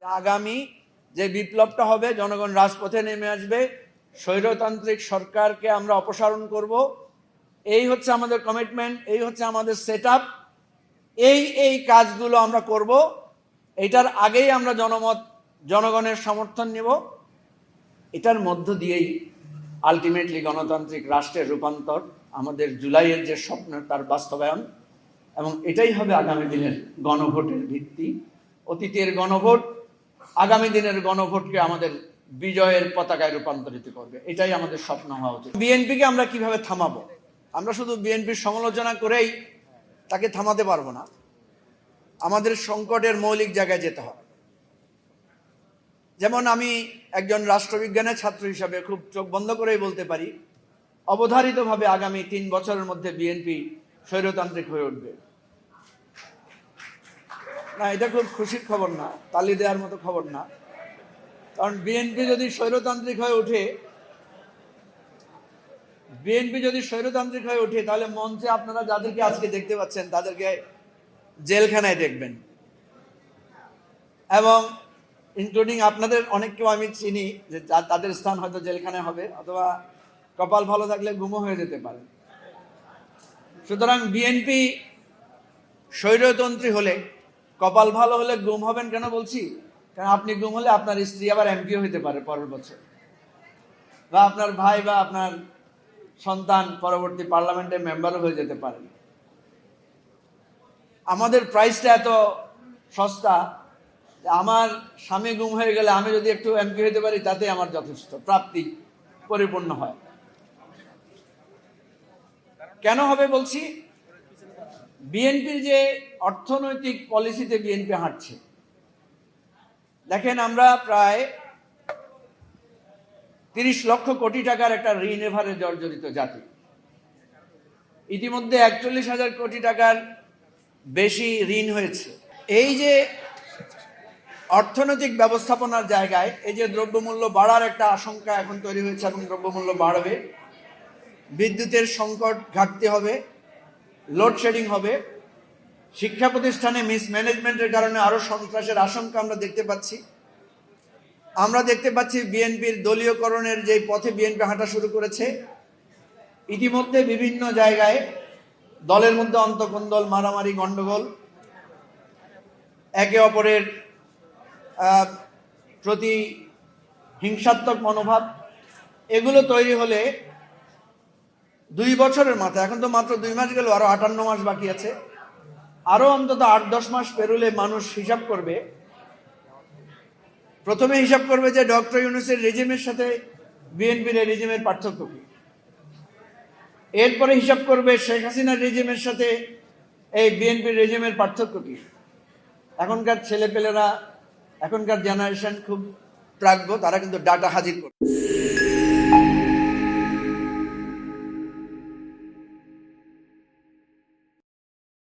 আগামী যে বিপ্লবটা হবে, জনগণ রাজপথে নেমে আসবে, স্বৈরতান্ত্রিক সরকারকে আমরা অপসারণ করব, এই হচ্ছে আমাদের কমিটমেন্ট, এই হচ্ছে আমাদের সেটআপ। এই কাজগুলো আমরা করব। এটার আগেই আমরা জনগণের সমর্থন নেব। এটার মধ্য দিয়েই আলটিমেটলি গণতান্ত্রিক রাষ্ট্রের রূপান্তর, আমাদের জুলাইয়ের যে স্বপ্ন তার বাস্তবায়ন, এবং এটাই হবে আগামী দিনের গণভোটের ভিত্তি। অতীতের গণভোট আগামী দিনের গণভোটকে আমাদের বিজয়ের পতাকায় রূপান্তরিত করবে। এটাই আমাদের স্বপ্ন হওয়া উচিত। বিএনপিকে আমরা কিভাবে থামাবো? আমরা শুধু বিএনপির সমালোচনা করেই তাকে থামাতে পারবো না। আমাদের সংকটের মৌলিক জায়গায় যেতে হবে। যেমন আমি একজন রাষ্ট্রবিজ্ঞানের ছাত্র হিসাবে খুব চোখ বন্ধ করেই বলতে পারি, অবধারিতভাবে আগামী 3 বছরের মধ্যে বিএনপি স্বৈরতান্ত্রিক হয়ে উঠবে। না, এটা খুব খুশির খবর না, তালি দেওয়ার মতো খবর না। কারণ বিএনপি যদি স্বৈরতান্ত্রিক হয়ে ওঠে তাহলে মঞ্চে আপনারা যাদেরকে আজকে দেখতে পাচ্ছেন তাদেরকে জেলখানায় দেখবেন, এবং ইনক্লুডিং আপনাদের অনেককেও আমি চিনি যে তাদের স্থান হয়তো জেলখানায় হবে, অথবা কপাল ভালো থাকলে গুমও হয়ে যেতে পারে। সুতরাং বিএনপি স্বৈরতন্ত্রী হলে, কপাল ভালো হলে গুম হবেন কেন বলছি? কারণ আপনি গুম হলে আপনার স্ত্রী আবার এমপিও হতে পারে পরের বছর, বা আপনার ভাই বা আপনার সন্তান পরবর্তী পার্লামেন্টের মেম্বারও হয়ে যেতে পারেন। আমাদের প্রাইসটা এত সস্তা, আমার স্বামী গুম হয়ে গেলে আমি যদি একটু এমপি হতে পারি তাতে আমার যথেষ্ট প্রাপ্তি পরিপূর্ণ হয়। কেন হবে বলছি? বিএনপির যে অর্থনৈতিক পলিসিতে বিএনপি হাঁটছে, দেখেন আমরা প্রায় 30 লক্ষ কোটি টাকার একটা ঋণ এভারে জর্জরিত জাতি। ইতিমধ্যে 41,000 কোটি টাকার বেশি ঋণ হয়েছে। এই যে অর্থনৈতিক ব্যবস্থাপনার জায়গায় এই যে দ্রব্যমূল্য বাড়ার একটা আশঙ্কা এখন তৈরি হয়েছে, এবং দ্রব্যমূল্য বাড়বে, বিদ্যুতের সংকট, ঘাটতি হবে, লোডশেডিং হবে, শিক্ষা প্রতিষ্ঠানে মিসম্যানেজমেন্টের কারণে আরো সন্ত্রাসের আশঙ্কা আমরা দেখতে পাচ্ছি। বিএনপির দলীয়করণের যে পথে বিএনপি হাঁটা শুরু করেছে, ইতিমধ্যে বিভিন্ন জায়গায় দলের মধ্যে অন্তঃকন্দল, মারামারি, গন্ডগোল, একে অপরের প্রতি হিংসাত্মক মনোভাব, এগুলো তৈরি হলে 2 বছরের মাথায়, এখন তো মাত্র 2 মাস গেল, আরো 58 মাস বাকি আছে, আরো অন্তত 8-10 মাস পেরোলে মানুষ হিসাব করবে। প্রথমে হিসাব করবে যে ডক্টর ইউনূসের রেজিমের সাথে বিএনপির রেজিমের পার্থক্য কি। এরপরে হিসাব করবে শেখ হাসিনার রেজিমের সাথে এই বিএনপির রেজিমের পার্থক্য কি। এখনকার ছেলেপেলেরা, এখনকার জেনারেশন খুব প্রাজ্ঞ, তারা কিন্তু ডাটা হাজির করবে।